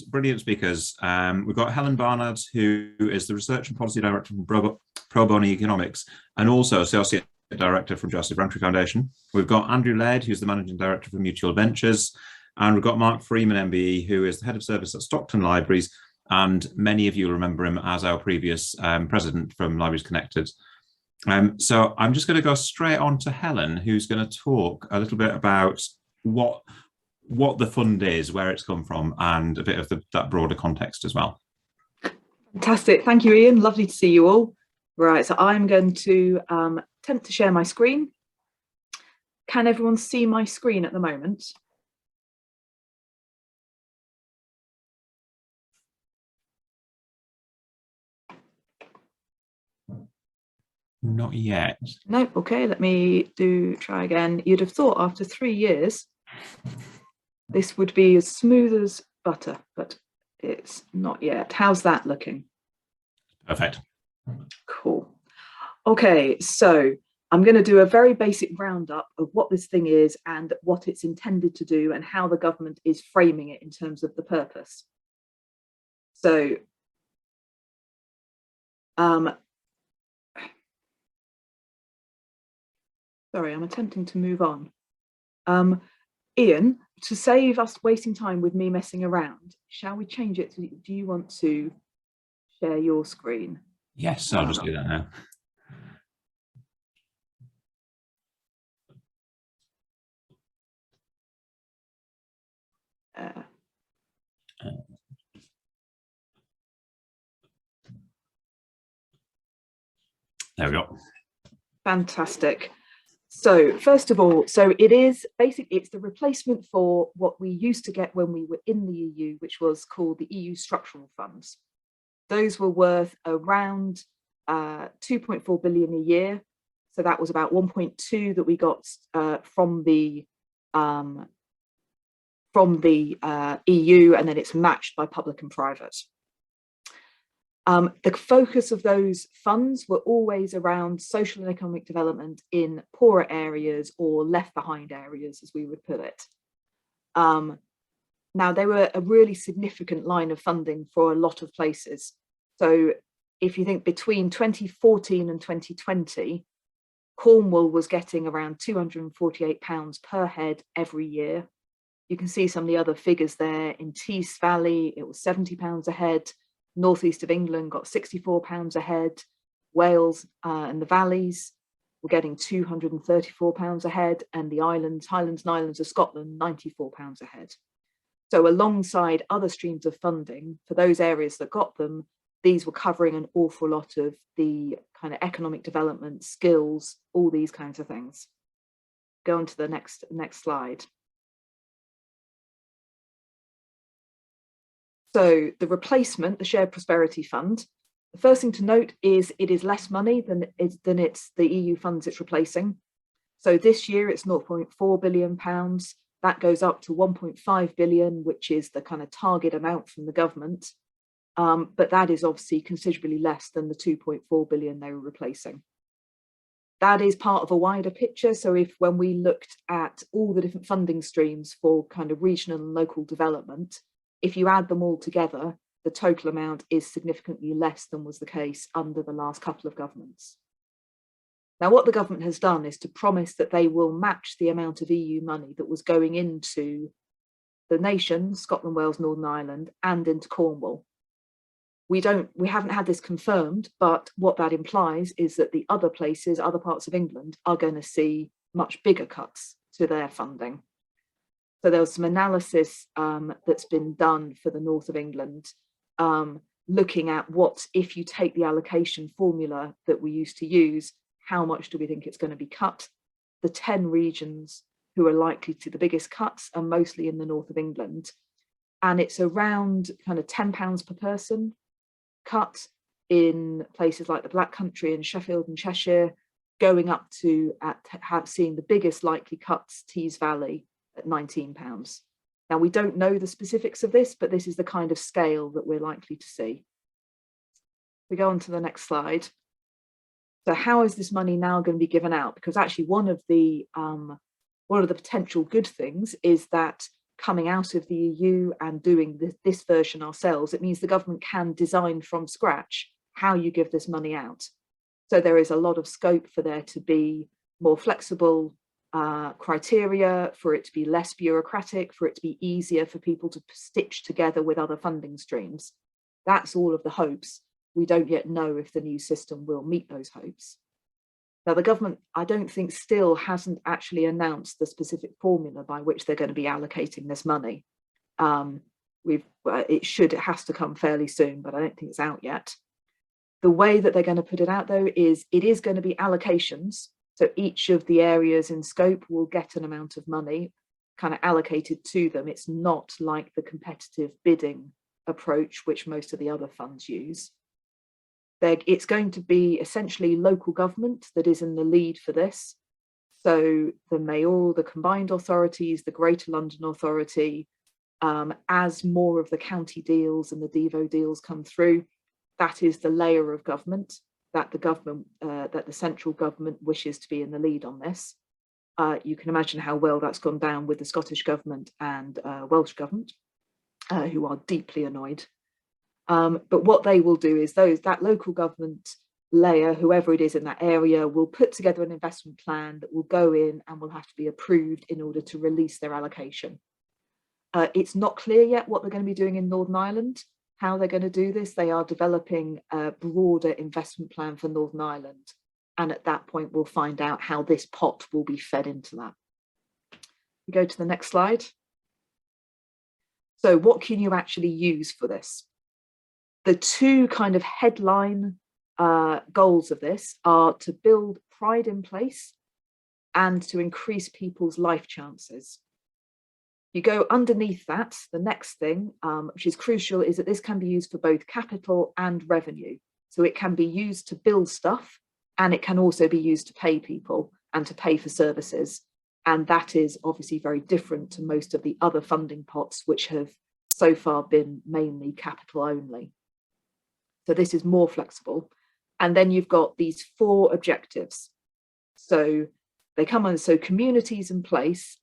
brilliant speakers. We've got Helen Barnard, who is the Research and Policy Director from Pro-Bono Economics, and also Associate Director from Joseph Rowntree Foundation. We've got Andrew Laird, who's the Managing Director for Mutual Ventures, and we've got Mark Freeman, MBE, who is the Head of Service at Stockton Libraries, and many of you will remember him as our previous President from Libraries Connected. So I'm just going to go straight on to Helen, who's going to talk a little bit about what the fund is, where it's come from, and a bit of that broader context as well. Fantastic. Thank you, Ian. Lovely to see you all. Right, so I'm going to attempt to share my screen. Can everyone see my screen at the moment? Not yet. No, okay, let me try again. You'd have thought after 3 years, this would be as smooth as butter, but it's not yet. How's that looking? Perfect. Cool. Okay, so I'm going to do a very basic roundup of what this thing is and what it's intended to do and how the government is framing it in terms of the purpose. So, sorry, I'm attempting to move on. Ian, to save us wasting time with me messing around, shall we change it to, do you want to share your screen? Yes, I'll just do that now. There we go. Fantastic. So first of all, so it is basically, it's the replacement for what we used to get when we were in the EU, which was called the EU structural funds. Those were worth around 2.4 billion a year. So that was about 1.2 that we got from the EU, and then it's matched by public and private. The focus of those funds were always around social and economic development in poorer areas or left behind areas, as we would put it. Now, they were a really significant line of funding for a lot of places. So if you think between 2014 and 2020, Cornwall was getting around £248 per head every year. You can see some of the other figures there. In Tees Valley, it was £70 a head. Northeast of England got £64 a head. Wales and the valleys were getting £234 a head, and the Highlands and Islands of Scotland, £94 a head. So alongside other streams of funding for those areas that got them, these were covering an awful lot of the kind of economic development, skills, all these kinds of things. Go on to the next slide. So the replacement, the Shared Prosperity Fund, the first thing to note is it is less money than it's the EU funds it's replacing. So this year it's £0.4 billion. That goes up to 1.5 billion, which is the kind of target amount from the government. But that is obviously considerably less than the 2.4 billion they were replacing. That is part of a wider picture. So when we looked at all the different funding streams for kind of regional and local development, if you add them all together, the total amount is significantly less than was the case under the last couple of governments. Now, what the government has done is to promise that they will match the amount of EU money that was going into the nation, Scotland, Wales, Northern Ireland, and into Cornwall. We haven't had this confirmed, but what that implies is that the other places, other parts of England, are going to see much bigger cuts to their funding. So there was some analysis that's been done for the north of England, looking at what, if you take the allocation formula that we used to use, how much do we think it's going to be cut? The 10 regions who are likely to the biggest cuts are mostly in the north of England. And it's around kind of £10 per person cut in places like the Black Country and Sheffield and Cheshire, going up to seeing the biggest likely cuts, Tees Valley, at £19. Now, we don't know the specifics of this, but this is the kind of scale that we're likely to see. We go on to the next slide. So how is this money now going to be given out? Because actually one of the potential good things is that coming out of the EU and doing this version ourselves, it means the government can design from scratch how you give this money out. So there is a lot of scope for there to be more flexible criteria, for it to be less bureaucratic, for it to be easier for people to stitch together with other funding streams. That's all of the hopes. We don't yet know if the new system will meet those hopes. Now, the government, I don't think, still hasn't actually announced the specific formula by which they're going to be allocating this money. It has to come fairly soon, but I don't think it's out yet. The way that they're going to put it out, though, is it is going to be allocations. So each of the areas in scope will get an amount of money kind of allocated to them. It's not like the competitive bidding approach, which most of the other funds use. It's going to be essentially local government that is in the lead for this. So the mayor, the combined authorities, the Greater London Authority, as more of the county deals and the Devo deals come through, that is the layer of government that the central government wishes to be in the lead on this. You can imagine how well that's gone down with the Scottish government and Welsh government, who are deeply annoyed. But what they will do is that local government layer, whoever it is in that area, will put together an investment plan that will go in and will have to be approved in order to release their allocation. It's not clear yet what they're going to be doing in Northern Ireland, how they're going to do this. They are developing a broader investment plan for Northern Ireland. And at that point, we'll find out how this pot will be fed into that. We go to the next slide. So what can you actually use for this? The two kind of headline goals of this are to build pride in place and to increase people's life chances. You go underneath that, the next thing, which is crucial, is that this can be used for both capital and revenue. So it can be used to build stuff, and it can also be used to pay people and to pay for services. And that is obviously very different to most of the other funding pots, which have so far been mainly capital only. So this is more flexible. And then you've got these 4 objectives. So they come on, so communities in place.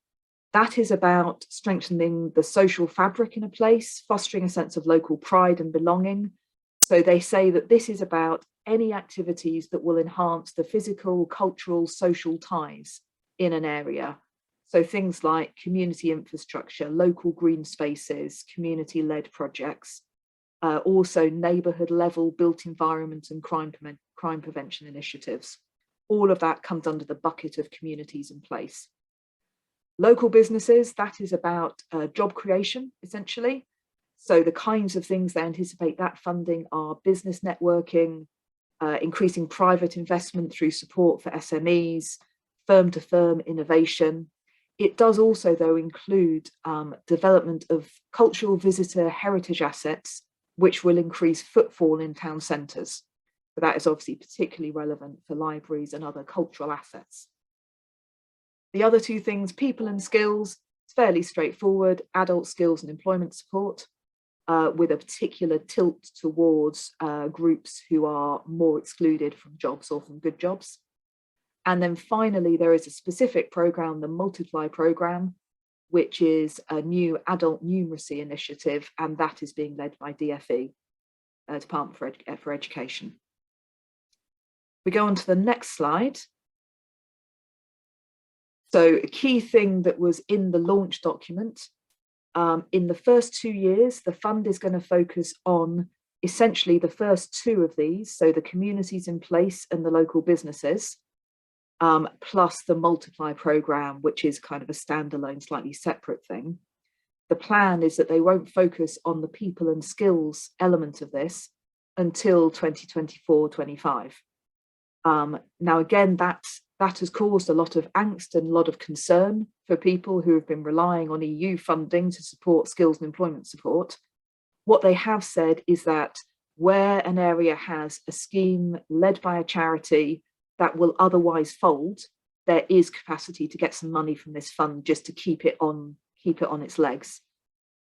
That is about strengthening the social fabric in a place, fostering a sense of local pride and belonging. So they say that this is about any activities that will enhance the physical, cultural, social ties in an area. So things like community infrastructure, local green spaces, community-led projects, also neighbourhood level built environment and crime prevention initiatives. All of that comes under the bucket of communities in place. Local businesses, that is about job creation, essentially. So the kinds of things they anticipate that funding are business networking, increasing private investment through support for SMEs, firm-to-firm innovation. It does also, though, include development of cultural visitor heritage assets, which will increase footfall in town centres. So that is obviously particularly relevant for libraries and other cultural assets. The other 2 things, people and skills, it's fairly straightforward, adult skills and employment support, with a particular tilt towards groups who are more excluded from jobs or from good jobs. And then finally, there is a specific programme, the Multiply programme, which is a new adult numeracy initiative, and that is being led by DFE, Department for Education. We go on to the next slide. So a key thing that was in the launch document, in the first 2 years, the fund is going to focus on essentially the first 2 of these, so the communities in place and the local businesses, plus the Multiply programme, which is kind of a standalone, slightly separate thing. The plan is that they won't focus on the people and skills element of this until 2024-25. Now, again, that has caused a lot of angst and a lot of concern for people who have been relying on EU funding to support skills and employment support. What they have said is that where an area has a scheme led by a charity that will otherwise fold, there is capacity to get some money from this fund just to keep it on its legs.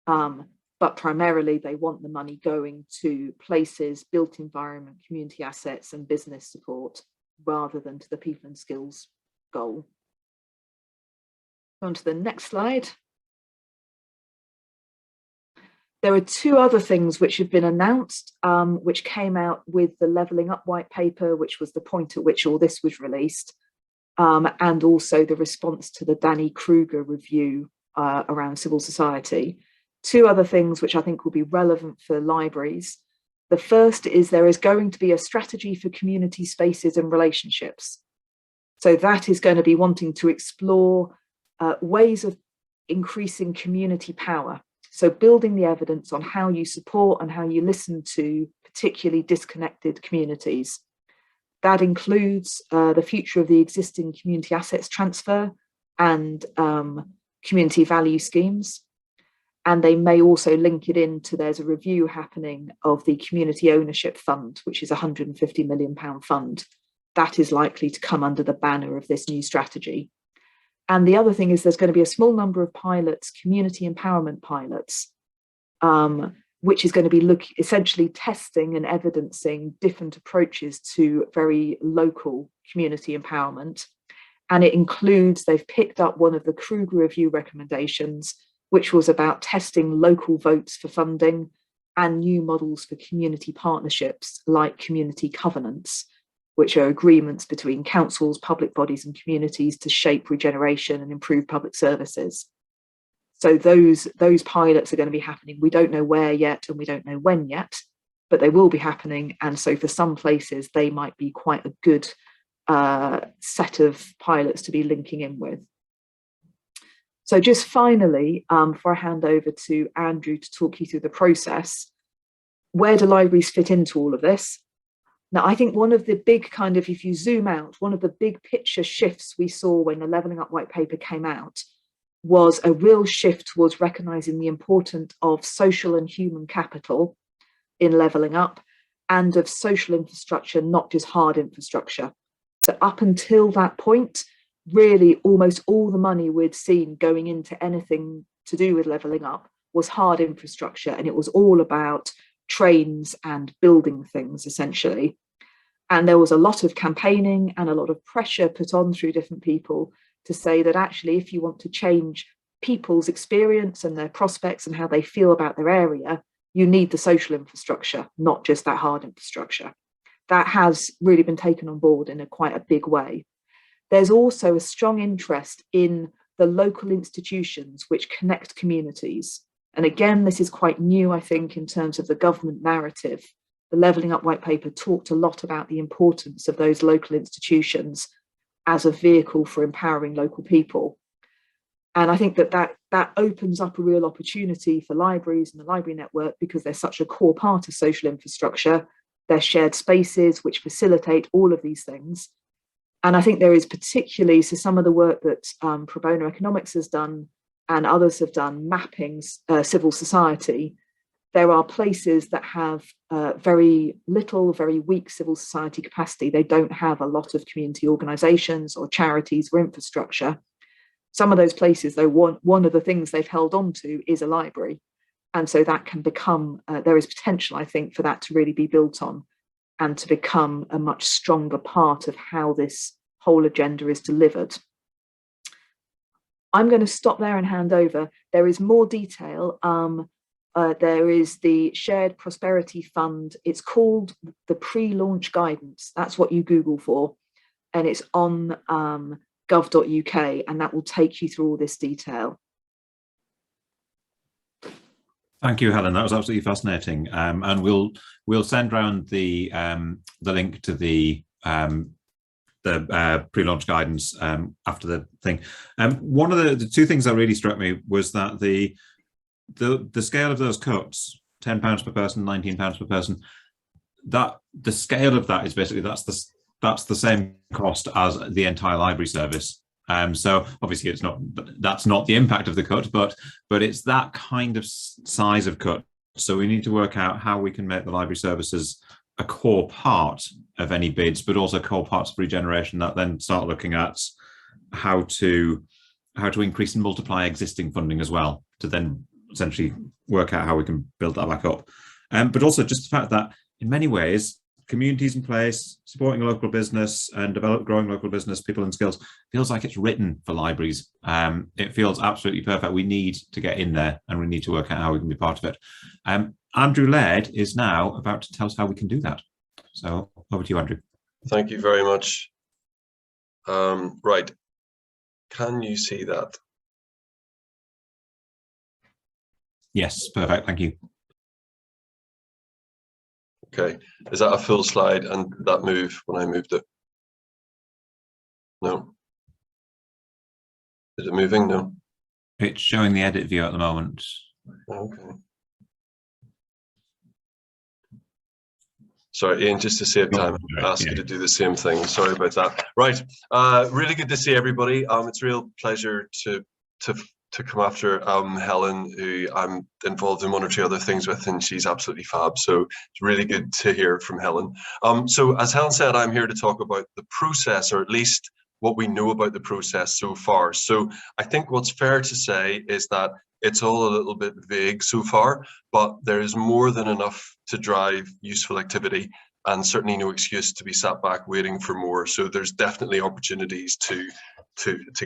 But primarily they want the money going to places, built environment, community assets and business support, rather than to the people and skills goal. On to the next slide. There are two other things which have been announced, which came out with the Levelling Up white paper, which was the point at which all this was released, and also the response to the Danny Kruger review around civil society. Two other things which I think will be relevant for libraries. The first is there is going to be a strategy for community spaces and relationships. So that is going to be wanting to explore ways of increasing community power. So building the evidence on how you support and how you listen to particularly disconnected communities. That includes the future of the existing community assets transfer and community value schemes. And they may also link it into, there's a review happening of the Community Ownership Fund, which is a £150 million fund. That is likely to come under the banner of this new strategy. And the other thing is there's going to be a small number of pilots, community empowerment pilots, which is going to be essentially testing and evidencing different approaches to very local community empowerment. And it includes, they've picked up one of the Kruger review recommendations, which was about testing local votes for funding and new models for community partnerships like community covenants, which are agreements between councils, public bodies and communities to shape regeneration and improve public services. So those pilots are going to be happening. We don't know where yet and we don't know when yet, but they will be happening. And so for some places, they might be quite a good set of pilots to be linking in with. So just finally, before I hand over to Andrew to talk you through the process, where do libraries fit into all of this? Now, I think one of the big kind of, if you zoom out, one of the big picture shifts we saw when the Levelling Up white paper came out was a real shift towards recognising the importance of social and human capital in levelling up and of social infrastructure, not just hard infrastructure. So up until that point, really almost all the money we'd seen going into anything to do with levelling up was hard infrastructure, and it was all about trains and building things essentially. And there was a lot of campaigning and a lot of pressure put on through different people to say that actually, if you want to change people's experience and their prospects and how they feel about their area, you need the social infrastructure, not just that hard infrastructure. That has really been taken on board in quite a big way. There's also a strong interest in the local institutions which connect communities. And again, this is quite new, I think, in terms of the government narrative. The Levelling Up white paper talked a lot about the importance of those local institutions as a vehicle for empowering local people. And I think that opens up a real opportunity for libraries and the library network because they're such a core part of social infrastructure. They're shared spaces which facilitate all of these things. And I think there is particularly, so some of the work that Pro-Bono Economics has done and others have done, mapping civil society. There are places that have very little, very weak civil society capacity. They don't have a lot of community organisations or charities or infrastructure. Some of those places, though, one of the things they've held on to is a library. And so that can become, there is potential, I think, for that to really be built on and to become a much stronger part of how this whole agenda is delivered. I'm going to stop there and hand over. There is more detail. There is the Shared Prosperity Fund. It's called the Pre-Launch Guidance. That's what you Google for. And it's on gov.uk, and that will take you through all this detail. Thank you, Helen. That was absolutely fascinating. And we'll send round the link to the pre-launch guidance after the thing. One of the two things that really struck me was that the scale of those cuts, £10 per person, £19 per person, that the scale of that is basically that's the same cost as the entire library service. So obviously that's not the impact of the cut, but it's that kind of size of cut. So we need to work out how we can make the library services a core part of any bids, but also core parts of regeneration that then start looking at how to increase and multiply existing funding as well, to then essentially work out how we can build that back up. But also just the fact that in many ways, communities in place, supporting local business and growing local business, people and skills. Feels like it's written for libraries. It feels absolutely perfect. We need to get in there and we need to work out how we can be part of it. Andrew Laird is now about to tell us how we can do that. So over to you, Andrew. Thank you very much. Right. Can you see that? Yes, perfect. Thank you. Okay. Is that a full slide and did that move when I moved it? No. Is it moving? No. It's showing the edit view at the moment. Okay. Sorry, Ian, just to save time, I'll ask you to do the same thing. Sorry about that. Right. Really good to see everybody. It's a real pleasure to come after Helen, who I'm involved in one or two other things with, and she's absolutely fab. So it's really good to hear from Helen. So as Helen said, I'm here to talk about the process, or at least what we know about the process so far. So I think what's fair to say is that it's all a little bit vague so far, but there is more than enough to drive useful activity, and certainly no excuse to be sat back waiting for more. So there's definitely opportunities to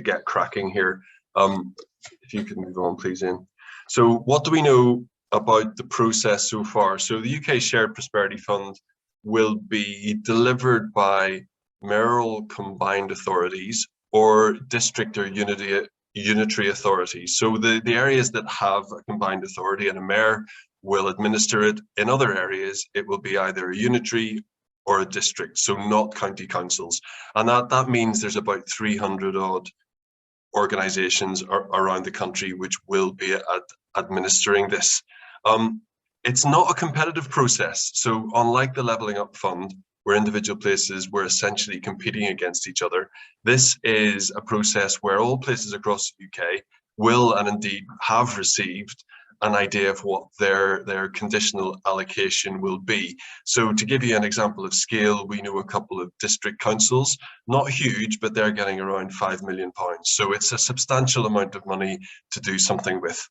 get cracking here. If you can move on, please, Ian. So what do we know about the process so far? So the UK Shared Prosperity Fund will be delivered by mayoral combined authorities or district or unitary authorities. So the areas that have a combined authority and a mayor will administer it. In other areas, it will be either a unitary or a district, so not county councils. And that means there's about 300 odd organizations around the country which will be administering this. It's not a competitive process. So unlike the Levelling Up Fund, where individual places were essentially competing against each other, this is a process where all places across the UK will and indeed have received an idea of what their conditional allocation will be. So to give you an example of scale, we know a couple of district councils, not huge, but they're getting around £5 million. So it's a substantial amount of money to do something with.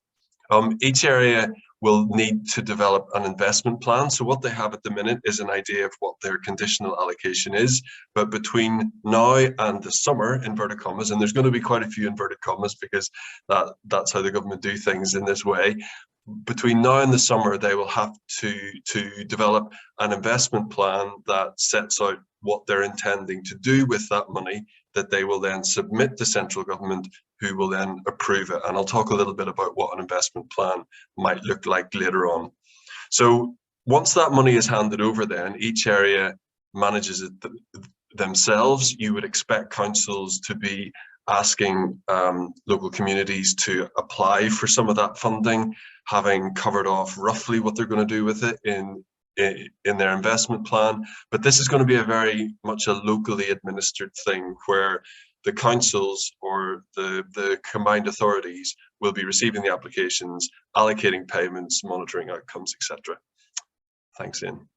Each area will need to develop an investment plan. So what they have at the minute is an idea of what their conditional allocation is, but between now and the summer, inverted commas, and there's going to be quite a few inverted commas because that's how the government do things in this way. Between now and the summer, they will have to develop an investment plan that sets out what they're intending to do with that money, that they will then submit to central government, who will then approve it. And I'll talk a little bit about what an investment plan might look like later on. So once that money is handed over, then each area manages it themselves. You would expect councils to be asking local communities to apply for some of that funding, having covered off roughly what they're going to do with it in their investment plan. But this is going to be a very much a locally administered thing, where the councils or the combined authorities will be receiving the applications, allocating payments, monitoring outcomes, etc. Thanks, Ian.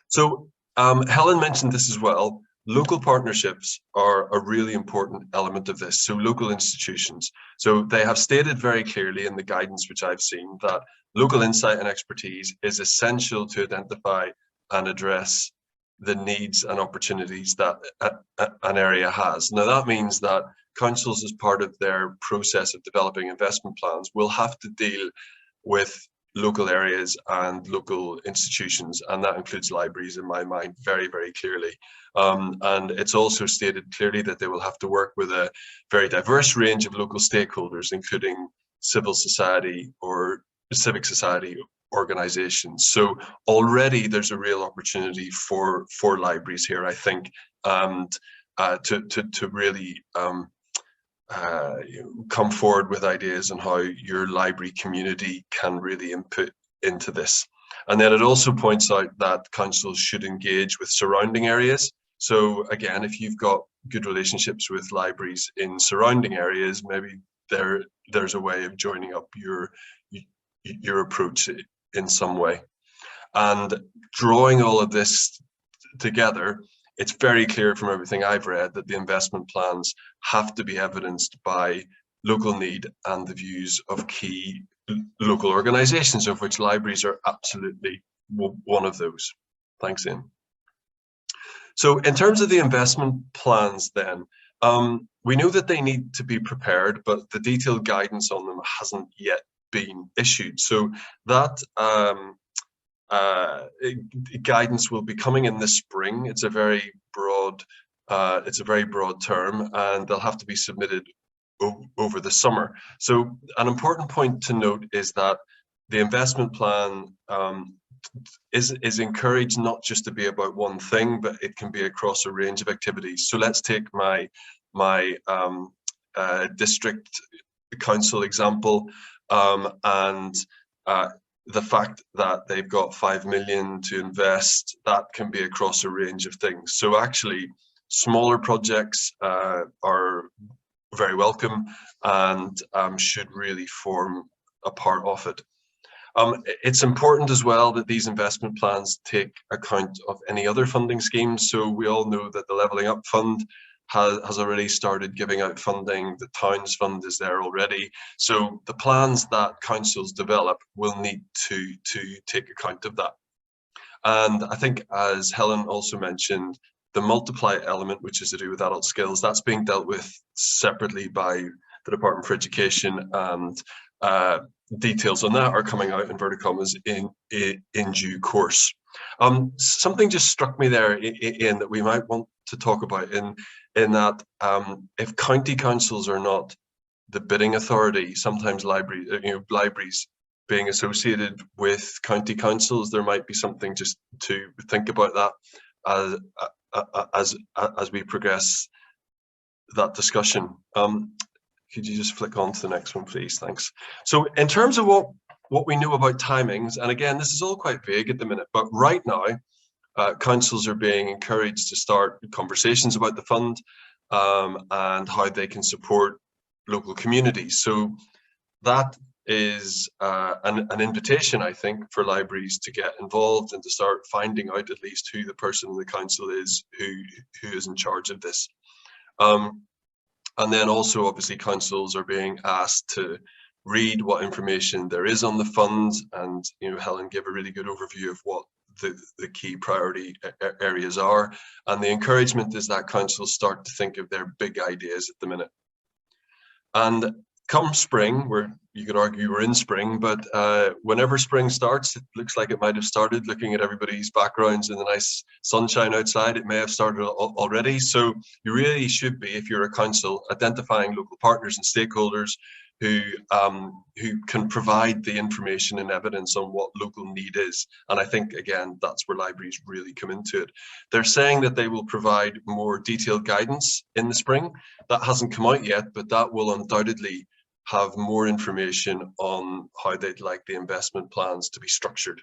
So Helen mentioned this as well. Local partnerships are a really important element of this. So local institutions. So they have stated very clearly in the guidance which I've seen that local insight and expertise is essential to identify and address the needs and opportunities that an area has. Now that means that councils, as part of their process of developing investment plans, will have to deal with local areas and local institutions, and that includes libraries in my mind very, very clearly. And it's also stated clearly that they will have to work with a very diverse range of local stakeholders, including civil society or civic society organizations. So already there's a real opportunity for libraries here, I think, and to really come forward with ideas on how your library community can really input into this. And then it also points out that councils should engage with surrounding areas. So again, if you've got good relationships with libraries in surrounding areas, maybe there's a way of joining up your approach in some way. And drawing all of this together, it's very clear from everything I've read that the investment plans have to be evidenced by local need and the views of key local organizations, of which libraries are absolutely one of those. Thanks, Ian. So in terms of the investment plans then, we know that they need to be prepared, but the detailed guidance on them hasn't yet been issued. So that guidance will be coming in this spring. It's a very broad term, and they'll have to be submitted over the summer. So an important point to note is that the investment plan is encouraged not just to be about one thing, but it can be across a range of activities. So let's take my district council example, and the fact that they've got 5 million to invest, that can be across a range of things. So actually, smaller projects are very welcome and should really form a part of it. It's important as well that these investment plans take account of any other funding schemes. So we all know that the Levelling Up Fund has already started giving out funding. The Towns Fund is there already. So the plans that councils develop will need to take account of that. And I think, as Helen also mentioned, the multiply element, which is to do with adult skills, that's being dealt with separately by the Department for Education, and details on that are coming out, inverted commas, in due course. Something just struck me there, Ian, that we might want to talk about in that if county councils are not the bidding authority, sometimes libraries being associated with county councils, there might be something just to think about that as we progress that discussion. Could you just flick on to the next one, please? Thanks. So in terms of what we know about timings, and again, this is all quite vague at the minute, but right now, councils are being encouraged to start conversations about the fund and how they can support local communities. So that is an invitation, I think, for libraries to get involved and to start finding out at least who the person in the council is who is in charge of this. And then also, obviously, councils are being asked to read what information there is on the fund, and Helen gave a really good overview of what the key priority areas are. And the encouragement is that councils start to think of their big ideas at the minute. And come spring, you could argue we're in spring, but whenever spring starts, it looks like it might have started. Looking at everybody's backgrounds in the nice sunshine outside, it may have started already. So you really should be, if you're a council, identifying local partners and stakeholders who can provide the information and evidence on what local need is. And I think, again, that's where libraries really come into it. They're saying that they will provide more detailed guidance in the spring. That hasn't come out yet, but that will undoubtedly have more information on how they'd like the investment plans to be structured.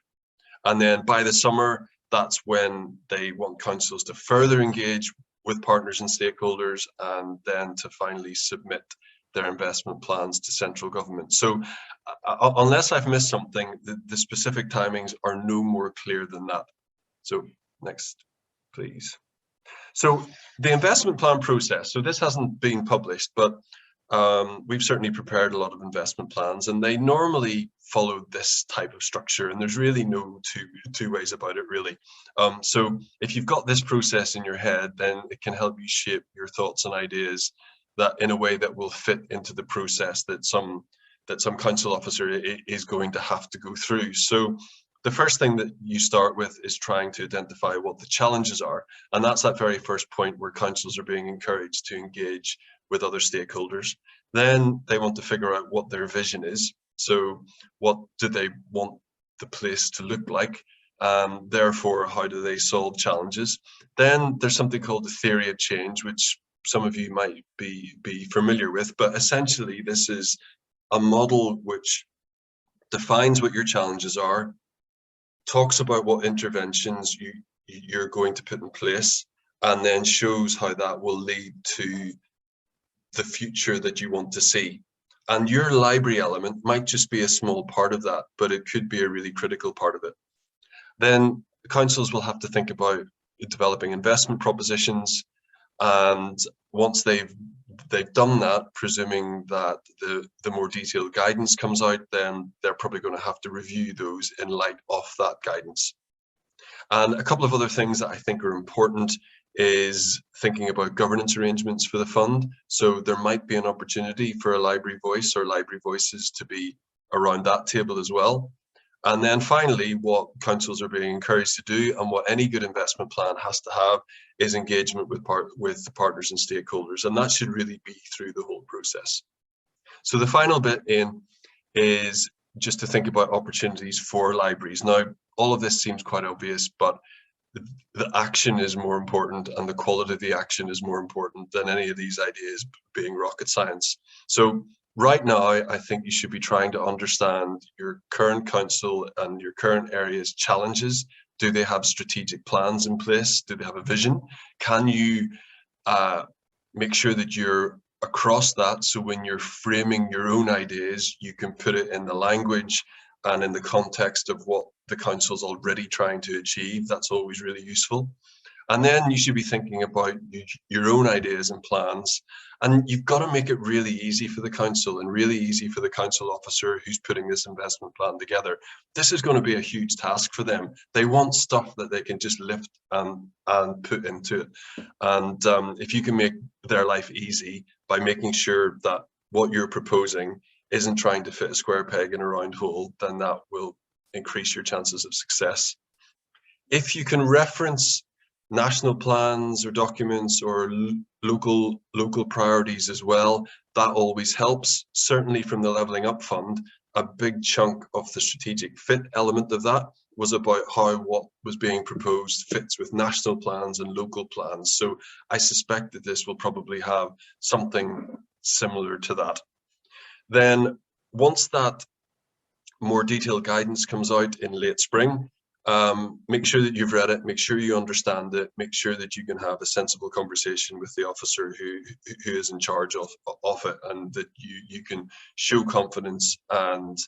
And then by the summer, that's when they want councils to further engage with partners and stakeholders, and then to finally submit their investment plans to central government. So unless I've missed something, the specific timings are no more clear than that. So next, please. So the investment plan process, so this hasn't been published, but we've certainly prepared a lot of investment plans, and they normally follow this type of structure, and there's really no two ways about it, really. So if you've got this process in your head, then it can help you shape your thoughts and ideas that in a way that will fit into the process that some council officer is going to have to go through. So the first thing that you start with is trying to identify what the challenges are, and that's that very first point where councils are being encouraged to engage with other stakeholders. Then they want to figure out what their vision is. So what do they want the place to look like? Therefore, how do they solve challenges? Then there's something called the theory of change, which some of you might be familiar with, but essentially this is a model which defines what your challenges are, talks about what interventions you're going to put in place, and then shows how that will lead to the future that you want to see. And your library element might just be a small part of that, but it could be a really critical part of it. Then the councils will have to think about developing investment propositions, and once they've done that, presuming that the more detailed guidance comes out, then they're probably going to have to review those in light of that guidance. And a couple of other things that I think are important is thinking about governance arrangements for the fund. So there might be an opportunity for a library voice or library voices to be around that table as well. And then finally, what councils are being encouraged to do, and what any good investment plan has to have, is engagement with the partners and stakeholders. And that should really be through the whole process. So the final bit in is just to think about opportunities for libraries. Now, all of this seems quite obvious, but the action is more important, and the quality of the action is more important than any of these ideas being rocket science. So right now, I think you should be trying to understand your current council and your current area's challenges. Do they have strategic plans in place? Do they have a vision? Can you make sure that you're across that, so when you're framing your own ideas, you can put it in the language and in the context of what the council's already trying to achieve? That's always really useful. And then you should be thinking about your own ideas and plans. And you've got to make it really easy for the council and really easy for the council officer who's putting this investment plan together. This is going to be a huge task for them. They want stuff that they can just lift and put into it. And if you can make their life easy by making sure that what you're proposing isn't trying to fit a square peg in a round hole, then that will increase your chances of success. If you can reference national plans or documents or local priorities as well, that always helps. Certainly from the Levelling Up Fund, a big chunk of the strategic fit element of that was about how what was being proposed fits with national plans and local plans. So I suspect that this will probably have something similar to that. Then once that more detailed guidance comes out in late spring, make sure that you've read it, make sure you understand it, make sure that you can have a sensible conversation with the officer who is in charge of it, and that you can show confidence and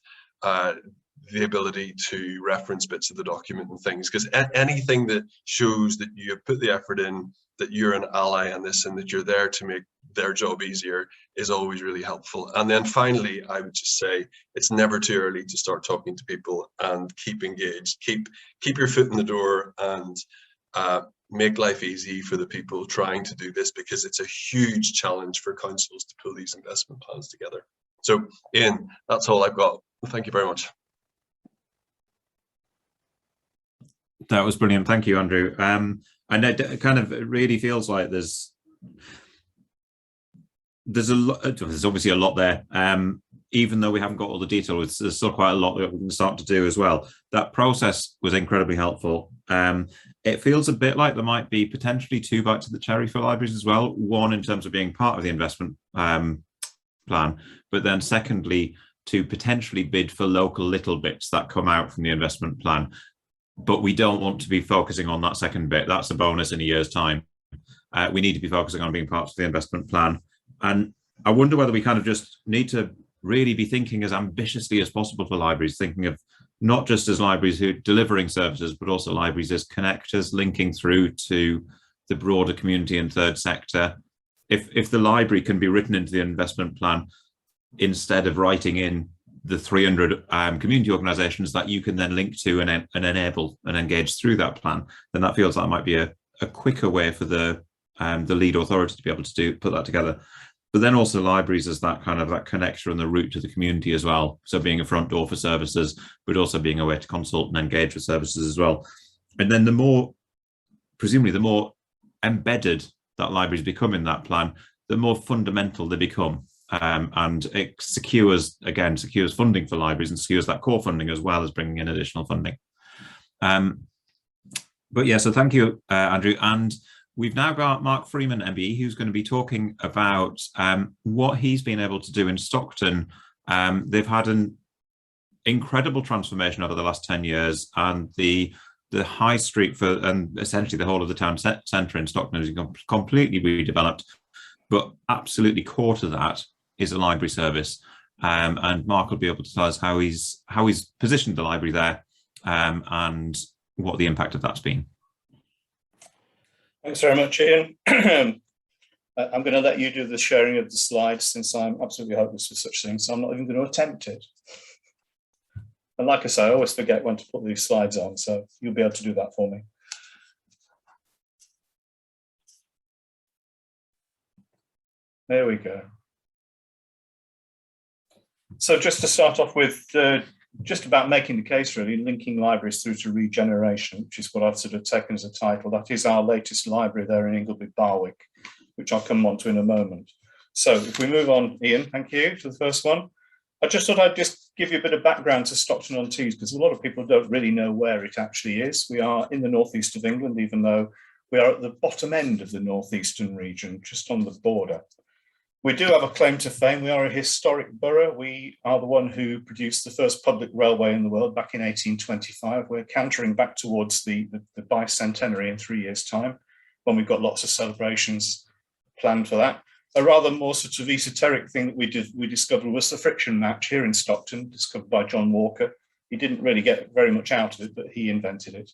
the ability to reference bits of the document and things, because anything that shows that you have put the effort in, that you're an ally in this and that you're there to make their job easier is always really helpful. And then finally, I would just say it's never too early to start talking to people and keep engaged, keep your foot in the door, and make life easy for the people trying to do this, because it's a huge challenge for councils to pull these investment plans together. So Ian, that's all I've got. Thank you very much. That was brilliant. Thank you, Andrew. And it kind of really feels like there's a lot. There's obviously a lot there. Even though we haven't got all the detail, there's still quite a lot that we can start to do as well. That process was incredibly helpful. It feels a bit like there might be potentially two bites of the cherry for libraries as well. One, in terms of being part of the investment plan, but then secondly, to potentially bid for local little bits that come out from the investment plan. But we don't want to be focusing on that second bit. That's a bonus in a year's time. We need to be focusing on being part of the investment plan. And I wonder whether we kind of just need to really be thinking as ambitiously as possible for libraries, thinking of not just as libraries who are delivering services, but also libraries as connectors, linking through to the broader community and third sector. If the library can be written into the investment plan, instead of writing in the 300 community organisations that you can then link to and enable and engage through that plan, then that feels like might be a quicker way for the lead authority to be able to put that together. But then also libraries as that kind of that connector and the route to the community as well. So being a front door for services, but also being a way to consult and engage with services as well. And then presumably the more embedded that libraries become in that plan, the more fundamental they become. And it secures funding for libraries and secures that core funding as well as bringing in additional funding. But yeah, so thank you, Andrew. And we've now got Mark Freeman, MBE, who's going to be talking about what he's been able to do in Stockton. They've had an incredible transformation over the last 10 years, and the high street and essentially the whole of the town centre in Stockton is completely redeveloped. But absolutely core to that is a library service, and Mark will be able to tell us how he's positioned the library there, and what the impact of that's been. Thanks very much, Ian. I'm going to let you do the sharing of the slides, since I'm absolutely hopeless with such things, so I'm not even going to attempt it. And like I say, I always forget when to put these slides on, so you'll be able to do that for me. There we go. So just to start off with, just about making the case, really, linking libraries through to regeneration, which is what I've sort of taken as a title. That is our latest library there in Ingleby Barwick, which I'll come on to in a moment. So if we move on, Ian, thank you, to the first one. I just thought I'd just give you a bit of background to Stockton-on-Tees, because a lot of people don't really know where it actually is. We are in the northeast of England, even though we are at the bottom end of the northeastern region, just on the border. We do have a claim to fame. We are a historic borough. We are the one who produced the first public railway in the world back in 1825. We're cantering back towards the bicentenary in 3 years' time, when we've got lots of celebrations planned for that. A rather more sort of esoteric thing that we discovered was the friction match here in Stockton, discovered by John Walker. He didn't really get very much out of it, but he invented it.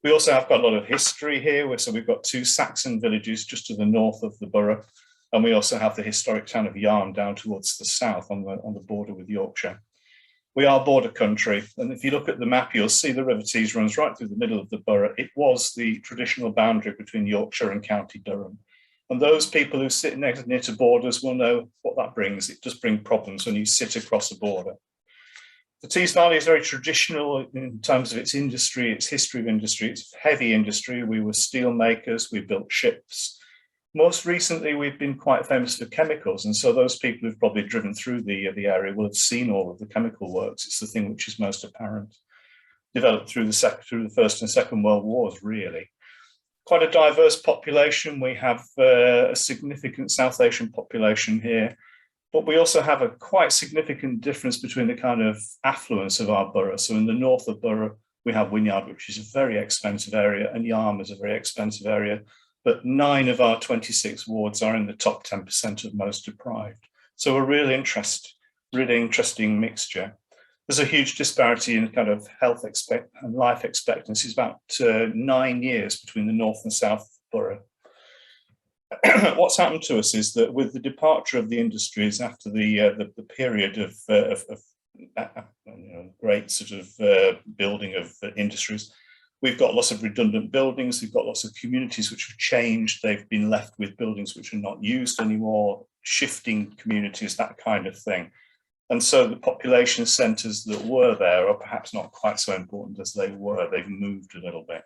We also have got a lot of history here. So we've got 2 Saxon villages just to the north of the borough. And we also have the historic town of Yarm down towards the south on the border with Yorkshire. We are border country. And if you look at the map, you'll see the River Tees runs right through the middle of the borough. It was the traditional boundary between Yorkshire and County Durham. And those people who sit near to borders will know what that brings. It does bring problems when you sit across a border. The Tees Valley is very traditional in terms of its industry, its history of industry. It's heavy industry. We were steel makers, we built ships. Most recently, we've been quite famous for chemicals. And so those people who've probably driven through the area will have seen all of the chemical works. It's the thing which is most apparent. Developed through the First and Second World Wars, really. Quite a diverse population. We have a significant South Asian population here, but we also have a quite significant difference between the kind of affluence of our borough. So in the north of borough, we have Wynyard, which is a very expensive area, and Yarm is a very expensive area. But 9 of our 26 wards are in the top 10% of most deprived. So a really interesting mixture. There's a huge disparity in kind of health and life expectancy. It's about 9 years between the north and south borough. What's happened to us is that with the departure of the industries after the period of great sort of building of industries, we've got lots of redundant buildings. We've got lots of communities which have changed. They've been left with buildings which are not used anymore, shifting communities, that kind of thing. And so the population centres that were there are perhaps not quite so important as they were. They've moved a little bit.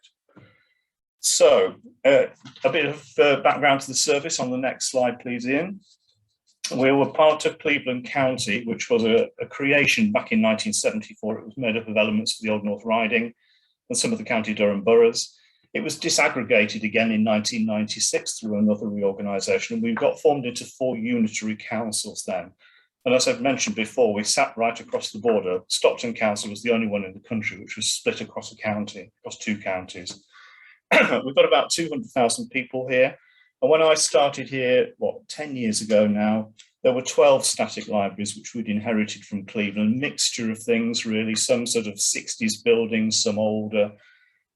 So a bit of background to the service on the next slide, please, Ian. We were part of Cleveland County, which was a creation back in 1974. It was made up of elements of the Old North Riding and some of the County Durham boroughs. It was disaggregated again in 1996 through another reorganisation, and we got formed into 4 unitary councils then. And as I've mentioned before, we sat right across the border. Stockton Council was the only one in the country which was split across a county, across 2 counties. We've got about 200,000 people here. And when I started here, 10 years ago now, there were 12 static libraries which we'd inherited from Cleveland, a mixture of things really, some sort of 60s buildings, some older,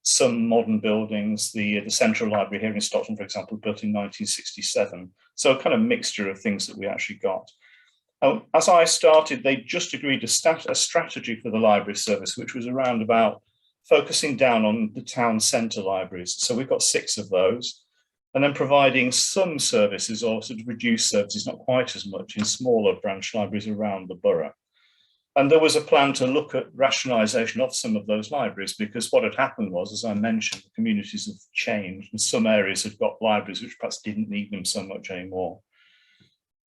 some modern buildings. The Central Library here in Stockton, for example, built in 1967. So a kind of mixture of things that we actually got. As I started, they just agreed a strategy for the library service, which was around about focusing down on the town centre libraries. So we've got 6 of those. And then providing some services or sort of reduced services, not quite as much, in smaller branch libraries around the borough. And there was a plan to look at rationalisation of some of those libraries, because what had happened was, as I mentioned, the communities have changed and some areas had got libraries which perhaps didn't need them so much anymore.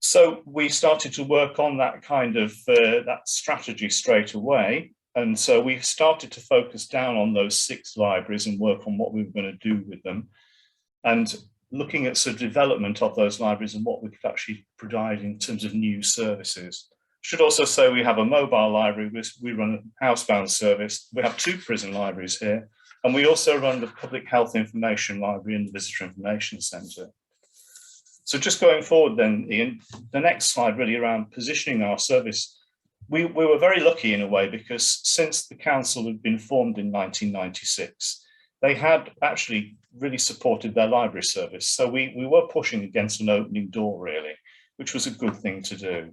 So we started to work on that kind of that strategy straight away. And so we started to focus down on those 6 libraries and work on what we were going to do with them. And looking at sort of development of those libraries and what we could actually provide in terms of new services. I should also say we have a mobile library, we run a housebound service. We have 2 prison libraries here, and we also run the Public Health Information Library and the Visitor Information Centre. So just going forward then, Ian, the next slide really around positioning our service. We were very lucky in a way, because since the council had been formed in 1996, they had actually really supported their library service. So we were pushing against an opening door, really, which was a good thing to do.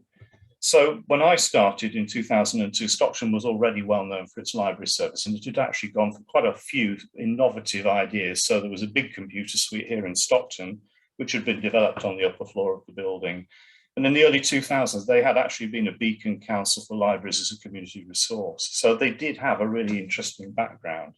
So when I started in 2002, Stockton was already well known for its library service, and it had actually gone for quite a few innovative ideas. So there was a big computer suite here in Stockton, which had been developed on the upper floor of the building. And in the early 2000s, they had actually been a beacon council for libraries as a community resource. So they did have a really interesting background.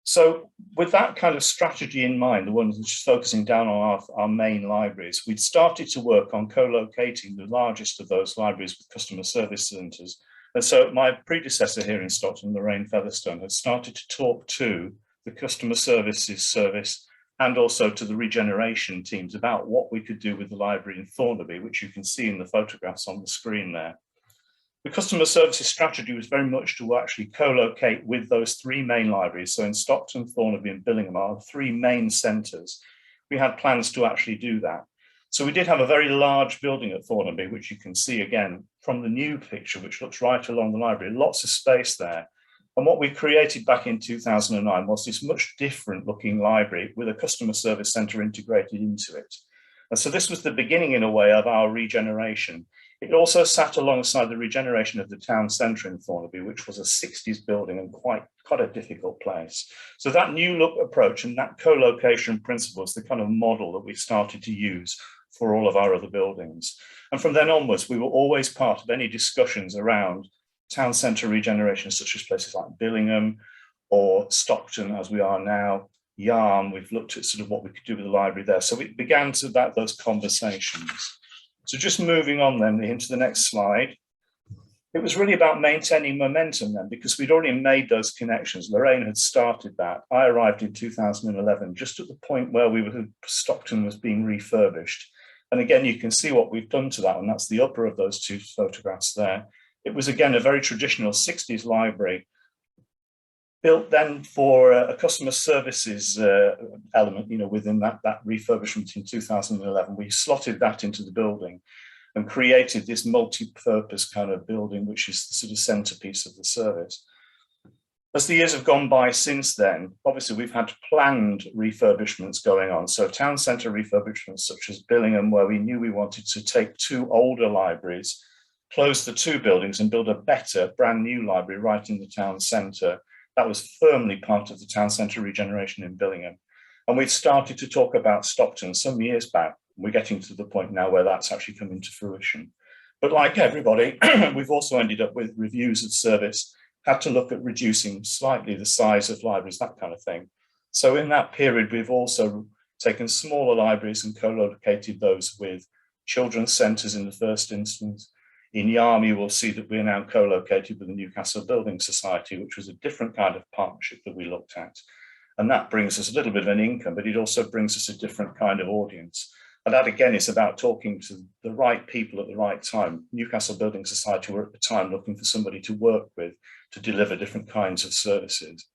So with that kind of strategy in mind, the one which is focusing down on our main libraries, we'd started to work on co-locating the largest of those libraries with customer service centres. And so my predecessor here in Stockton, Lorraine Featherstone, had started to talk to the customer services service and also to the regeneration teams about what we could do with the library in Thornaby, which you can see in the photographs on the screen there. The customer services strategy was very much to actually co-locate with those three main libraries. So in Stockton, Thornaby and Billingham are three main centres. We had plans to actually do that. So we did have a very large building at Thornaby, which you can see again from the new picture, which looks right along the library, lots of space there. And what we created back in 2009 was this much different looking library with a customer service centre integrated into it. And so this was the beginning in a way of our regeneration. It also sat alongside the regeneration of the town centre in Thornaby, which was a 60s building and quite a difficult place. So that new look approach and that co-location principle is the kind of model that we started to use for all of our other buildings. And from then onwards, we were always part of any discussions around town centre regeneration, such as places like Billingham or Stockton, as we are now, Yarm. We've looked at sort of what we could do with the library there. So it began to that those conversations. So just moving on then into the next slide. It was really about maintaining momentum then, because we'd already made those connections. Lorraine had started that. I arrived in 2011, just at the point where Stockton was being refurbished. And again, you can see what we've done to that, and that's the upper of those two photographs there. It was again a very traditional 60s library, built then for a customer services element, within that refurbishment in 2011. We slotted that into the building and created this multi-purpose kind of building, which is the sort of centerpiece of the service. As the years have gone by since then, obviously we've had planned refurbishments going on. So town centre refurbishments such as Billingham, where we knew we wanted to take two older libraries, close the two buildings and build a better brand new library right in the town centre. That was firmly part of the town centre regeneration in Billingham. And we've started to talk about Stockton some years back. We're getting to the point now where that's actually coming to fruition. But like everybody, we've also ended up with reviews of service, had to look at reducing slightly the size of libraries, that kind of thing. So in that period, we've also taken smaller libraries and co-located those with children's centres in the first instance. In Yarm, you will see that we're now co-located with the Newcastle Building Society, which was a different kind of partnership that we looked at. And that brings us a little bit of an income, but it also brings us a different kind of audience. And that again is about talking to the right people at the right time. Newcastle Building Society were at the time looking for somebody to work with to deliver different kinds of services.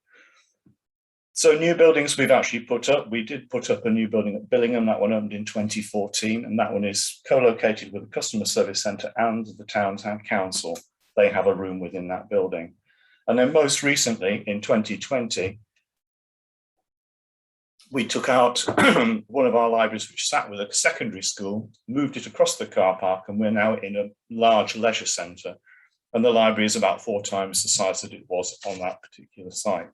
So new buildings we've actually put up. We did put up a new building at Billingham. That one opened in 2014, and that one is co-located with the customer service centre and the town council. They have a room within that building. And then most recently in 2020, we took out one of our libraries, which sat with a secondary school, moved it across the car park, and we're now in a large leisure centre. And the library is about 4 times the size that it was on that particular site.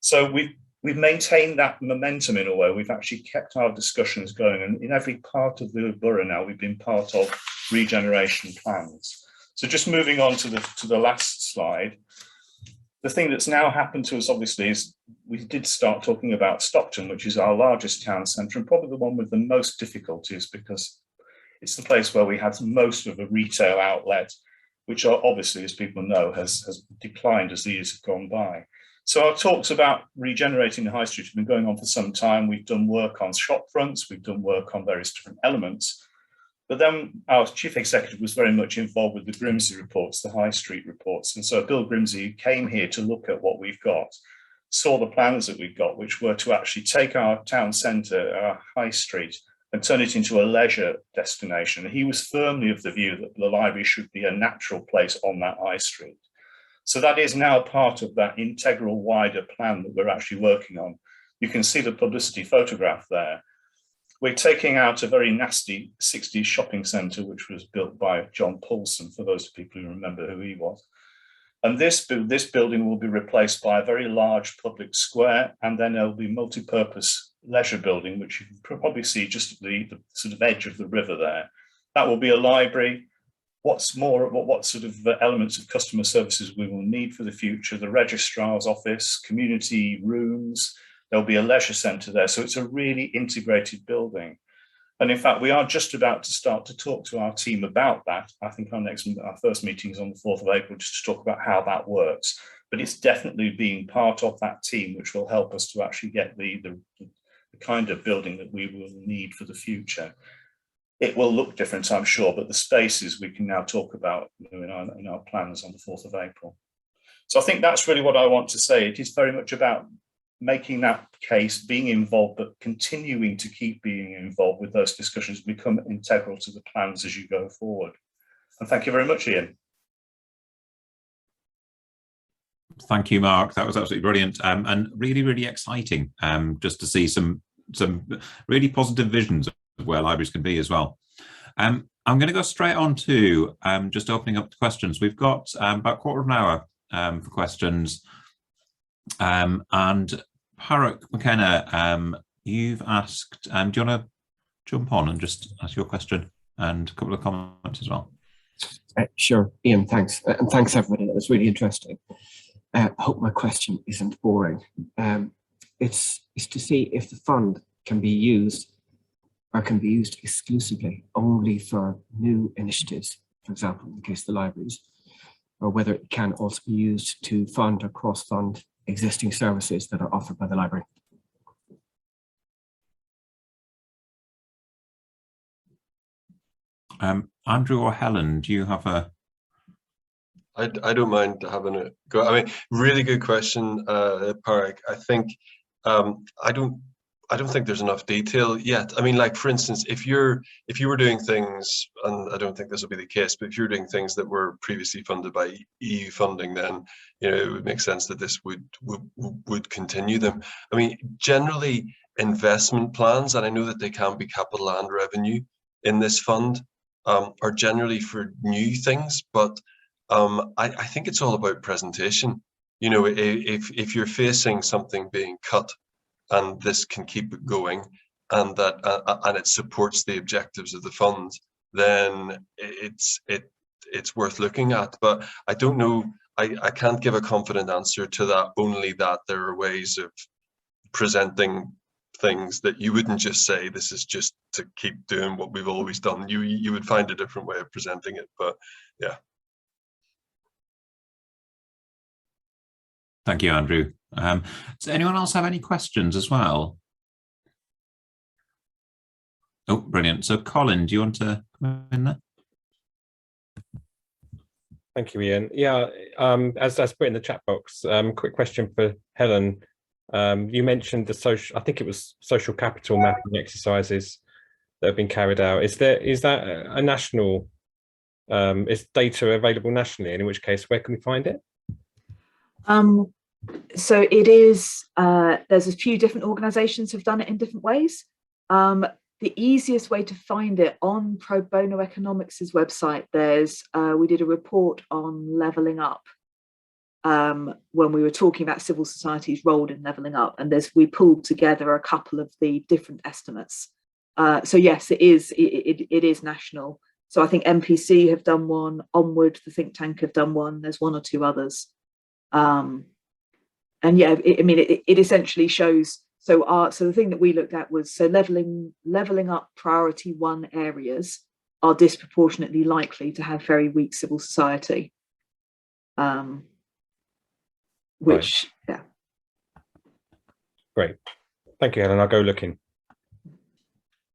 So we've maintained that momentum in a way. We've actually kept our discussions going. And in every part of the borough now, we've been part of regeneration plans. So just moving on to the last slide. The thing that's now happened to us, obviously, is we did start talking about Stockton, which is our largest town centre and probably the one with the most difficulties, because it's the place where we had most of a retail outlet, which are obviously, as people know, has declined as the years have gone by. So our talks about regenerating the high street have been going on for some time. We've done work on shop fronts, we've done work on various different elements. But then our chief executive was very much involved with the Grimsey reports, the high street reports. And so Bill Grimsey came here to look at what we've got, saw the plans that we've got, which were to actually take our town centre, our high street, and turn it into a leisure destination. He was firmly of the view that the library should be a natural place on that high street. So that is now part of that integral wider plan that we're actually working on. You can see the publicity photograph there. We're taking out a very nasty 60s shopping centre, which was built by John Paulson, for those people who remember who he was. And this building will be replaced by a very large public square, and then there'll be multi-purpose leisure building, which you can probably see just at the sort of edge of the river there. That will be a library. What's more, what sort of elements of customer services we will need for the future, the registrar's office, community rooms, there'll be a leisure centre there. So it's a really integrated building. And in fact, we are just about to start to talk to our team about that. I think our first meeting is on the 4th of April, just to talk about how that works. But it's definitely being part of that team, which will help us to actually get the kind of building that we will need for the future. It will look different, I'm sure, but the spaces we can now talk about, you know, in our plans on the 4th of April. So I think that's really what I want to say. It is very much about making that case, being involved, but continuing to keep being involved with those discussions, become integral to the plans as you go forward. And thank you very much, Ian. Thank you, Mark. That was absolutely brilliant, and really, really exciting just to see some really positive visions of where libraries can be as well. I'm going to go straight on to just opening up the questions. We've got about a quarter of an hour for questions. And Parag McKenna, you've asked, do you want to jump on and just ask your question and a couple of comments as well? Sure, Ian, thanks. And thanks everybody, that was really interesting. I hope my question isn't boring. It's to see if the fund can be used exclusively only for new initiatives, for example, in the case of the libraries, or whether it can also be used to fund or cross-fund existing services that are offered by the library. Andrew or Helen, do you have a... I don't mind having a go. I mean, really good question, Parag. I think I don't think there's enough detail yet. I mean, like, for instance, if you were doing things, and I don't think this will be the case, but if you're doing things that were previously funded by EU funding, then, you know, it would make sense that this would continue them. I mean, generally investment plans, and I know that they can be capital and revenue in this fund, are generally for new things, but I think it's all about presentation. You know, if you're facing something being cut, and this can keep it going, and that and it supports the objectives of the fund, then it's worth looking at. But I don't know, I can't give a confident answer to that, only that there are ways of presenting things that you wouldn't just say this is just to keep doing what we've always done. You would find a different way of presenting it. But yeah. Thank you, Andrew. Does anyone else have any questions as well? Oh, brilliant. So Colin, do you want to come in there? Thank you, Ian. Yeah, as I put in the chat box, quick question for Helen. You mentioned the social, I think it was social capital mapping exercises that have been carried out. Is that a national, is data available nationally, and in which case, where can we find it? So it is, there's a few different organisations have done it in different ways. The easiest way to find it on Pro-Bono Economics' website, there's, we did a report on levelling up when we were talking about civil society's role in levelling up, and we pulled together a couple of the different estimates. So yes, it is national. So I think MPC have done one, Onward, the think tank, have done one, there's one or two others. And yeah, it essentially shows, so the thing that we looked at was, so levelling up priority 1 areas are disproportionately likely to have very weak civil society. Which, right. Yeah. Great. Thank you, Helen. I'll go looking.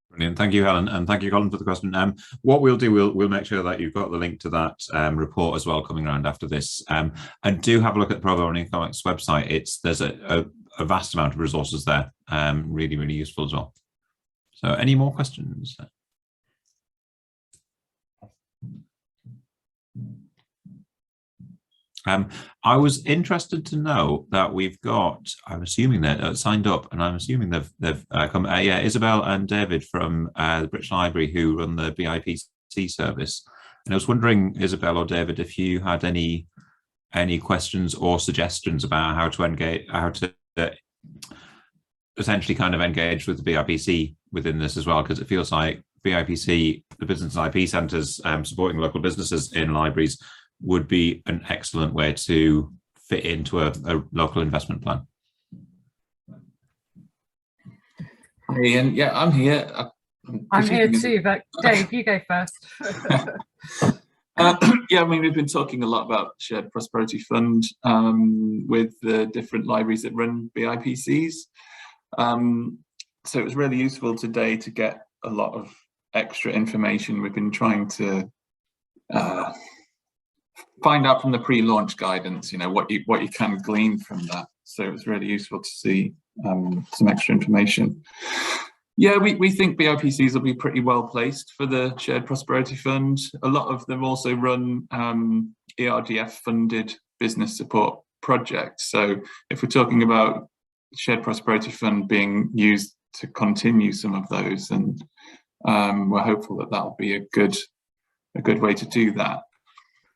Brilliant. Thank you, Helen, and thank you, Colin, for the question. What we'll do, we'll make sure that you've got the link to that report as well coming around after this. And do have a look at the Pro-Bono Economics website. There's a vast amount of resources there, really, really useful as well. So any more questions? I was interested to know that we've got, I'm assuming they're signed up, and I'm assuming they've come, yeah, Isabel and David from the British Library, who run the BIPC service. And I was wondering, Isabel or David, if you had any questions or suggestions about how to engage, how to essentially kind of engage with the BIPC within this as well, because it feels like BIPC, the Business and IP Centres, supporting local businesses in libraries would be an excellent way to fit into a local investment plan. Hi Ian, yeah, I'm here. I'm here too, but Dave, you go first. Yeah, I mean, we've been talking a lot about Shared Prosperity Fund with the different libraries that run BIPCs. So it was really useful today to get a lot of extra information. We've been trying to find out from the pre-launch guidance, you know, what you can glean from that. So it was really useful to see some extra information. Yeah, we think BIPCs will be pretty well placed for the Shared Prosperity Fund. A lot of them also run ERDF funded business support projects. So if we're talking about Shared Prosperity Fund being used to continue some of those, and we're hopeful that that'll be a good way to do that.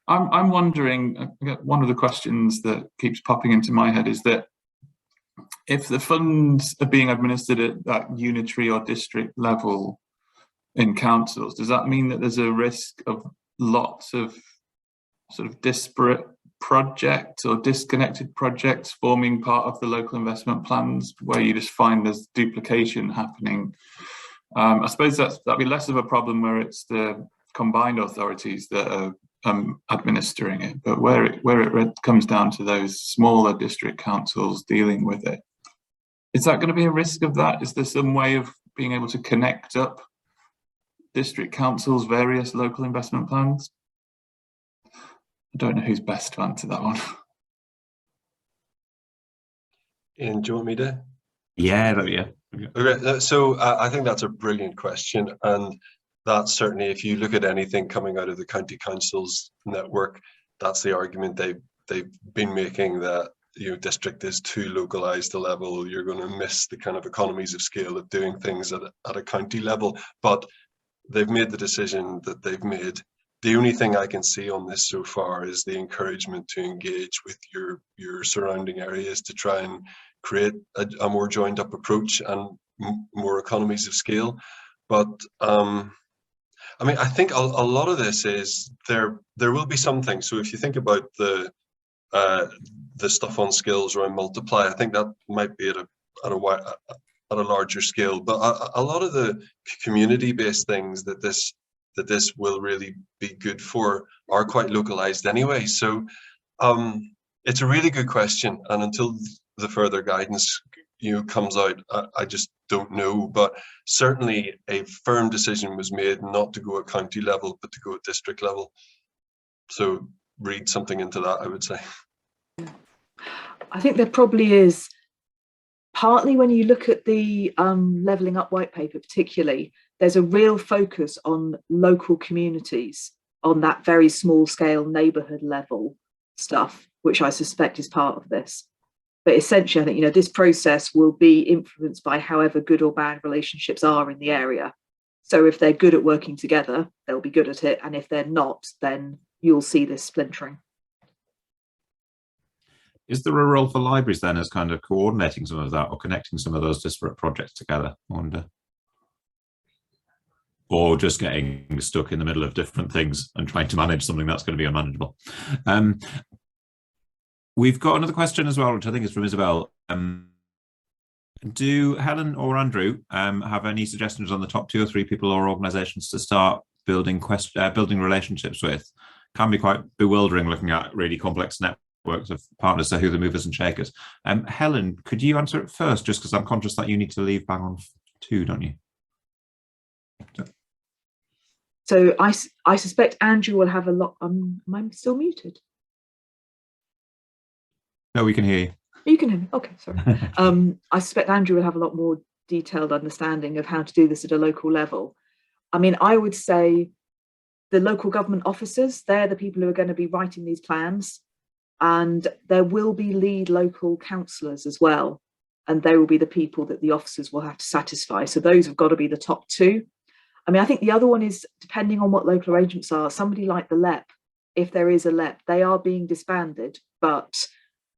I'm wondering, one of the questions that keeps popping into my head is that if the funds are being administered at that unitary or district level in councils, does that mean that there's a risk of lots of sort of disparate projects or disconnected projects forming part of the local investment plans, where you just find there's duplication happening? I suppose that'd be less of a problem where it's the combined authorities that are administering it, but where it comes down to those smaller district councils dealing with it, is that going to be a risk of that? Is there some way of being able to connect up district councils' various local investment plans? I don't know who's best to answer that one. Ian, do you want me to? Yeah. Okay, so I think that's a brilliant question, and that's certainly, if you look at anything coming out of the county councils network, that's the argument they've been making, that district is too localized a level. You're going to miss the kind of economies of scale of doing things at a county level. But they've made the decision that they've made. The only thing I can see on this so far is the encouragement to engage with your surrounding areas to try and create a more joined up approach and more economies of scale. But I mean, I think a lot of this is there will be some things. So if you think about the stuff on skills around multiply, I think that might be at a larger scale. But a lot of the community-based things that this will really be good for are quite localized anyway. So it's a really good question, and until the further guidance comes out, I just don't know. But certainly a firm decision was made not to go at county level, but to go at district level. So read something into that, I would say. I think there probably is, partly when you look at the Levelling Up white paper particularly, there's a real focus on local communities, on that very small scale neighbourhood level stuff, which I suspect is part of this. But essentially, I think, this process will be influenced by however good or bad relationships are in the area. So if they're good at working together, they'll be good at it. And if they're not, then you'll see this splintering. Is there a role for libraries then as kind of coordinating some of that or connecting some of those disparate projects together, I wonder? Or just getting stuck in the middle of different things and trying to manage something that's going to be unmanageable? We've got another question as well, which I think is from Isabel. Do Helen or Andrew have any suggestions on the top 2 or 3 people or organisations to start building relationships with? Can be quite bewildering looking at really complex networks of partners, so who the movers and shakers. Helen, could you answer it first, just because I'm conscious that you need to leave bang on 2, don't you? So I suspect Andrew will have a lot. Am I still muted? No, we can hear you. You can hear me. Okay, sorry. I suspect Andrew will have a lot more detailed understanding of how to do this at a local level. I mean, I would say the local government officers, they're the people who are going to be writing these plans. And there will be lead local councillors as well. And they will be the people that the officers will have to satisfy. So those have got to be the top two. I mean, I think the other one is, depending on what local arrangements are, somebody like the LEP, if there is a LEP, they are being disbanded, but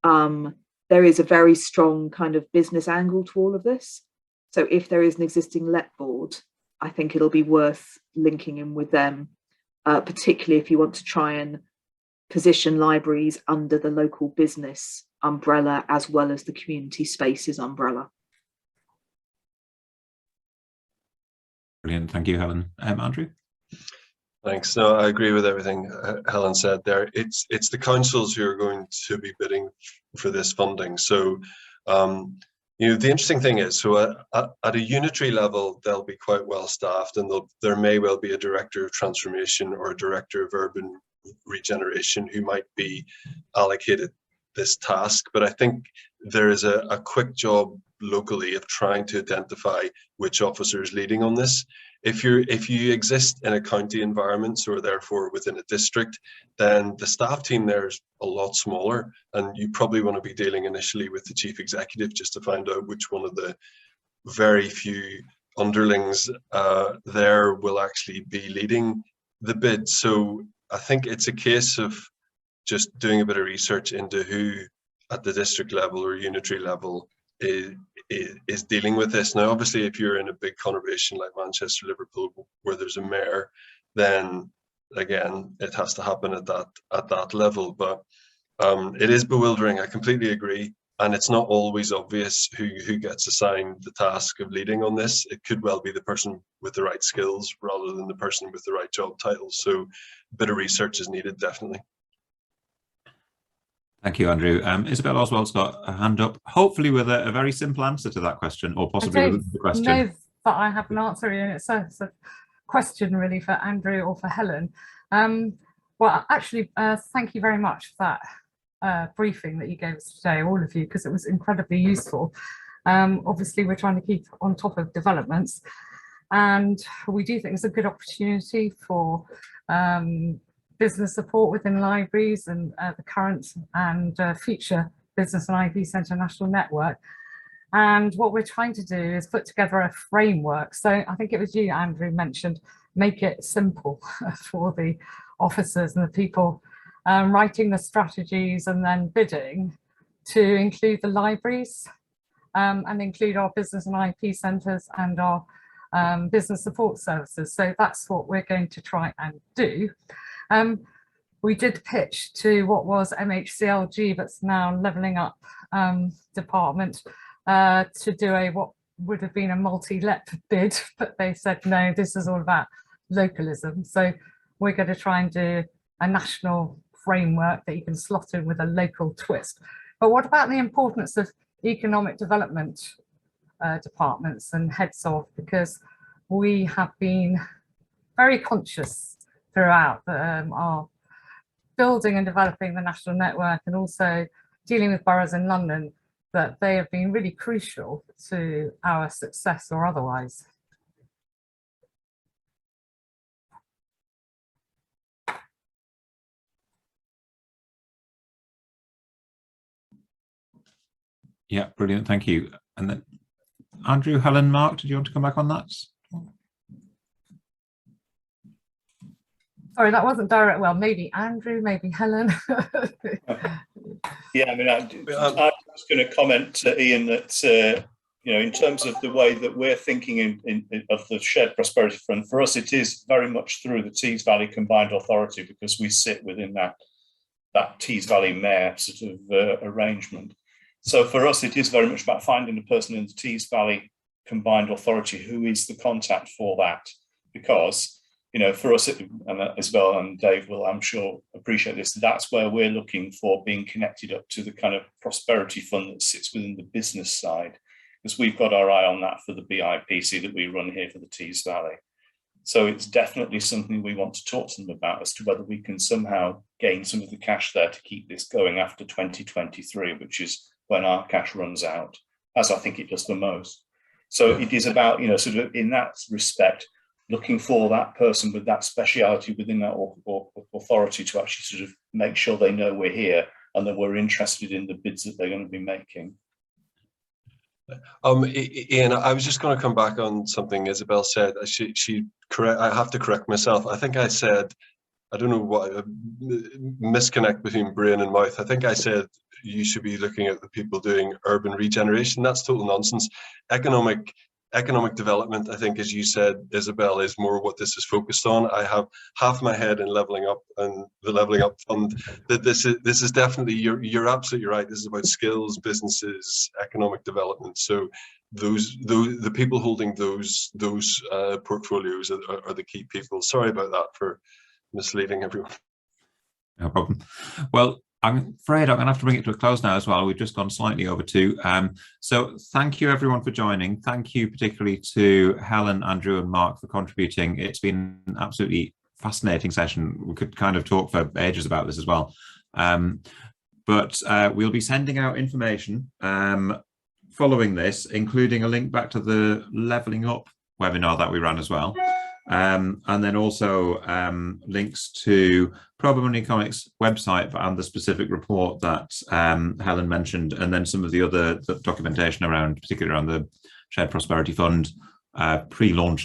there is a very strong kind of business angle to all of this. So if there is an existing LEP board, I think it'll be worth linking in with them, particularly if you want to try and position libraries under the local business umbrella as well as the community spaces umbrella. Brilliant, thank you, Helen. Andrew? Thanks. No, I agree with everything Helen said there. It's the councils who are going to be bidding for this funding. So, you know, the interesting thing is, so at a Unitree level, they'll be quite well staffed, and there may well be a director of transformation or a director of urban regeneration who might be allocated this task. But I think there is a quick job locally of trying to identify which officer is leading on this. If you exist in a county environment, or therefore within a district, then the staff team there is a lot smaller, and you probably want to be dealing initially with the chief executive just to find out which one of the very few underlings there will actually be leading the bid. So I think it's a case of just doing a bit of research into who at the district level or Unitree level is dealing with this. Now, obviously, if you're in a big conurbation like Manchester, Liverpool, where there's a mayor, then again, it has to happen at that level. But it is bewildering. I completely agree. And it's not always obvious who gets assigned the task of leading on this. It could well be the person with the right skills rather than the person with the right job title. So a bit of research is needed, definitely. Thank you, Andrew. Isabel Oswald's got a hand up, hopefully with a very simple answer to that question, or possibly with the question. I know that I have an answer, and it's a question really for Andrew or for Helen. Well, actually, thank you very much for that briefing that you gave us today, all of you, because it was incredibly useful. Obviously, we're trying to keep on top of developments, and we do think it's a good opportunity for business support within libraries and the current and future Business and IP Centre National Network. And what we're trying to do is put together a framework. So I think it was you, Andrew, mentioned, make it simple for the officers and the people writing the strategies and then bidding to include the libraries and include our business and IP centres and our business support services. So that's what we're going to try and do. We did pitch to what was MHCLG, but's now Levelling Up department, to do what would have been a multi-LEP bid, but they said, no, this is all about localism. So we're going to try and do a national framework that you can slot in with a local twist. But what about the importance of economic development departments and heads of, because we have been very conscious throughout our building and developing the national network, and also dealing with boroughs in London, that they have been really crucial to our success or otherwise. Yeah, brilliant, thank you. And then Andrew, Helen, Mark, did you want to come back on that? Sorry, that wasn't direct. Well, maybe Andrew, maybe Helen. Yeah, I mean, I was going to comment to Ian that, you know, in terms of the way that we're thinking of the Shared Prosperity Fund, for us, it is very much through the Tees Valley Combined Authority, because we sit within that Tees Valley Mayor sort of arrangement. So for us, it is very much about finding the person in the Tees Valley Combined Authority who is the contact for that, because, you know, for us, and Isabel and Dave will, I'm sure, appreciate this, that's where we're looking for being connected up to the kind of prosperity fund that sits within the business side, because we've got our eye on that for the BIPC that we run here for the Tees Valley. So it's definitely something we want to talk to them about, as to whether we can somehow gain some of the cash there to keep this going after 2023, which is when our cash runs out, as I think it does for most. So it is about, you know, sort of in that respect, looking for that person with that speciality within that authority to actually sort of make sure they know we're here and that we're interested in the bids that they're going to be making. Ian, I was just going to come back on something Isabel said. I have to correct myself. I think I said, I don't know what, misconnect between brain and mouth. I think I said you should be looking at the people doing urban regeneration. That's total nonsense. Economic development, I think, as you said, Isabel, is more what this is focused on. I have half my head in levelling up and the levelling up fund. That this is definitely, you're absolutely right. This is about skills, businesses, economic development. So the people holding those portfolios are the key people. Sorry about that for misleading everyone. No problem. Well, I'm afraid I'm going to have to bring it to a close now as well. We've just gone slightly over 2. So thank you everyone for joining. Thank you particularly to Helen, Andrew and Mark for contributing. It's been an absolutely fascinating session. We could kind of talk for ages about this as well. But we'll be sending out information following this, including a link back to the Levelling Up webinar that we ran as well. And then also links to Pro-Bono Economics website and the specific report that Helen mentioned, and then some of the other documentation around, particularly around the Shared Prosperity Fund pre-launch